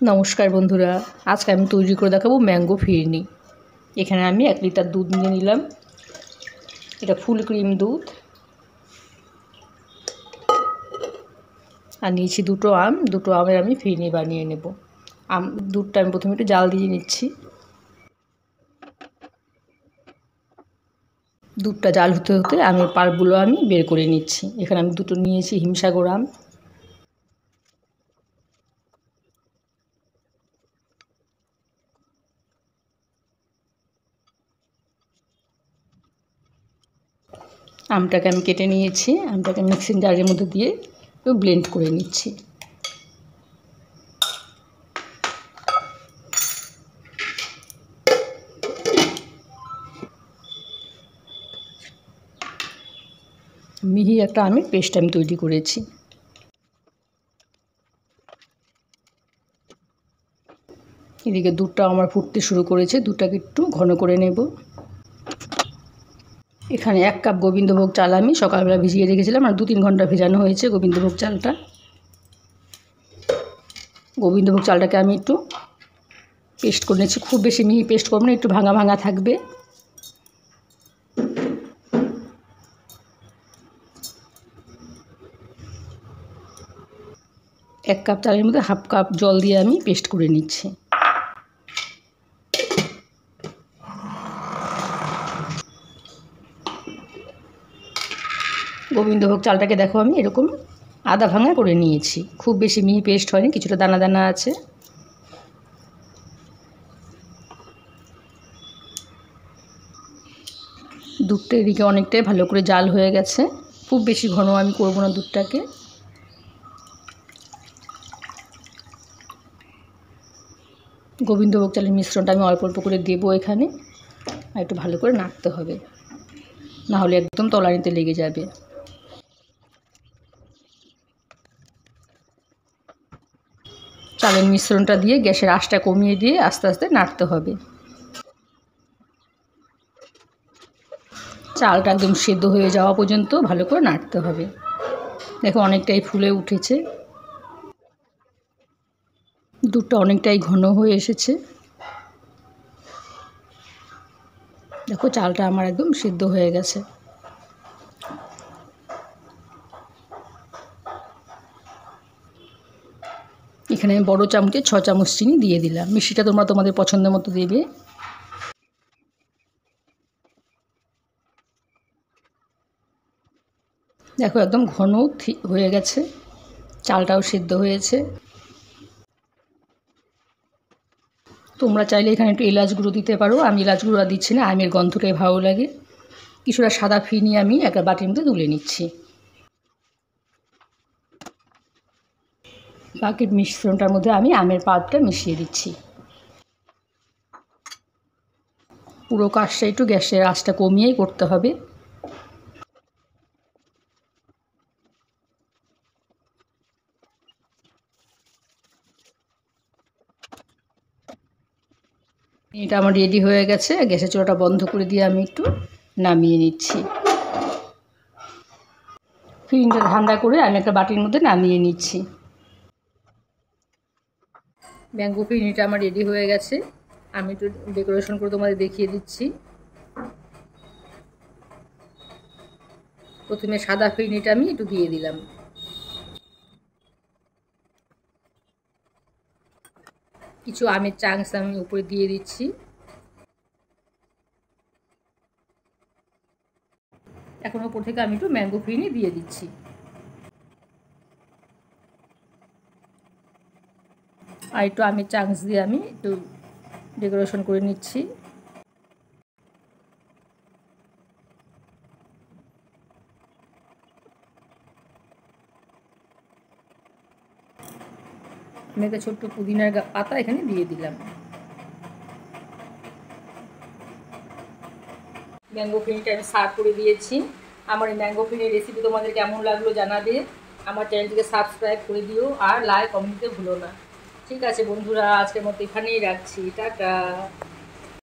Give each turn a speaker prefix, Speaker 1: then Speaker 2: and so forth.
Speaker 1: নমস্কার বন্ধুরা, আজকে আমি তৈরি করে দেখাবো ম্যাঙ্গো ফিরনি। এখানে আমি 1 লিটার দুধ নিয়ে নিলাম। এটা ফুল ক্রিম দুধ। আর নিয়েছি দুটো আমের আমি ফিরনি বানিয়ে নেব। দুধটা আমি প্রথমে একটু জাল দিয়ে নিচ্ছি। দুধটা জাল হতে হতে আমের পাল্পগুলো আমি বের করে নিচ্ছি। এখানে আমি দুটো নিয়েছি হিমসাগর আম। আমটাকে আমি কেটে নিয়েছি। আমটাকে মিক্সিং জারের মধ্যে দিয়ে একটু ব্লেন্ড করে নিচ্ছি। মিহি একটা আমের পেস্ট আমি তৈরি করেছি। এদিকে দুধটা আমার ফুটতে শুরু করেছে। দুধটাকে একটু ঘন করে নেব। এখানে 1 কাপ গোবিন্দভোগ চাল আমি সকালবেলা ভিজিয়ে রেখেছিলাম, আর 2-3 ঘন্টা ভেজানো হয়েছে গোবিন্দভোগ চালটা। গোবিন্দভোগ চালটাকে আমি একটু পেস্ট করে নিচ্ছি। খুব বেশি মিহি পেস্ট করব না, একটু ভাঙা ভাঙা থাকবে। এক কাপ চালের মধ্যে 1/2 কাপ জল দিয়ে আমি পেস্ট করে নিচ্ছি। গোবিন্দভোগ চালটাকে দেখো আমি এরকম আধা ভাঙা করে নিয়েছি। খুব বেশি মিহি পেস্ট হয়নি, কিছুটা দানা দানা আছে। দুধটা এদিকে অনেকটাই ভালো করে জাল হয়ে গেছে। খুব বেশি ঘন আমি করব না দুধটাকে। গোবিন্দভোগ চালের মিশ্রণটা আমি অল্প অল্প করে দেবো এখানে, আর একটু ভালো করে নাড়তে হবে, না হলে একদম তলানিতে লেগে যাবে। চালের মিশ্রণটা দিয়ে গ্যাসের আঁচটা কমিয়ে দিয়ে আস্তে আস্তে নাড়তে হবে। চালটা একদম সেদ্ধ হয়ে যাওয়া পর্যন্ত ভালো করে নাড়তে হবে। দেখো অনেকটাই ফুলে উঠেছে। দুধটা অনেকটাই ঘন হয়ে এসেছে। দেখো চালটা আমার একদম সেদ্ধ হয়ে গেছে। এখানে আমি বড় চামচে 6 চামচ চিনি দিয়ে দিলাম। মিষ্টিটা তোমরা তোমাদের পছন্দ মতো দেবে। দেখো একদম ঘন হয়ে গেছে, চালটাও সেদ্ধ হয়েছে। তোমরা চাইলে এখানে একটু এলাচ গুঁড়ো দিতে পারো। আমি এলাচ গুঁড়ো দিচ্ছি না, আমের গন্ধটাই ভালো লাগে। কিছুটা সাদা ফিরনি আমি একটা বাটির মধ্যে তুলে নিচ্ছি। বাকি মিশ্রণটার মধ্যে আমি আমের পাল্পটা মিশিয়ে দিচ্ছি। পুরো কাজটা একটু গ্যাসের আঁচটা কমিয়েই করতে হবে। এটা আমার রেডি হয়ে গেছে। গ্যাসের চুলাটা বন্ধ করে দিয়ে আমি একটু নামিয়ে নিচ্ছি। ফিরনিটা ঠান্ডা করে আমি একটা বাটির মধ্যে নামিয়ে নিচ্ছি। ম্যাঙ্গো ফিরনিটা আমার রেডি হয়ে গেছে। আমি একটু ডেকোরেশন করে তোমাদের দেখিয়ে দিচ্ছি। প্রথমে সাদা ফিরনিটা আমি একটু দিয়ে দিলাম। কিছু আমের চাংস আমি উপরে দিয়ে দিচ্ছি। এখন উপর থেকে আমি একটু ম্যাঙ্গো ফিরনি দিয়ে দিচ্ছি। আর একটু আমের চাংস দিয়ে আমি একটু ডেকোরেশন করে নিচ্ছি। আমি একটা ছোট্ট পুদিনার পাতা এখানে দিয়ে দিলাম। ম্যাঙ্গো ফিরনিটা আমি সার্ভ করে দিয়েছি। আমার এই ম্যাঙ্গো ফিরনির রেসিপি তোমাদের কেমন লাগলো জানাবে। আমার চ্যানেলটিকে সাবস্ক্রাইব করে দিও, আর লাইক কমেন্ট দিতে ভুলো না। ঠিক আছে বন্ধুরা, আজকের মতো এখানেই রাখছি। টাটা।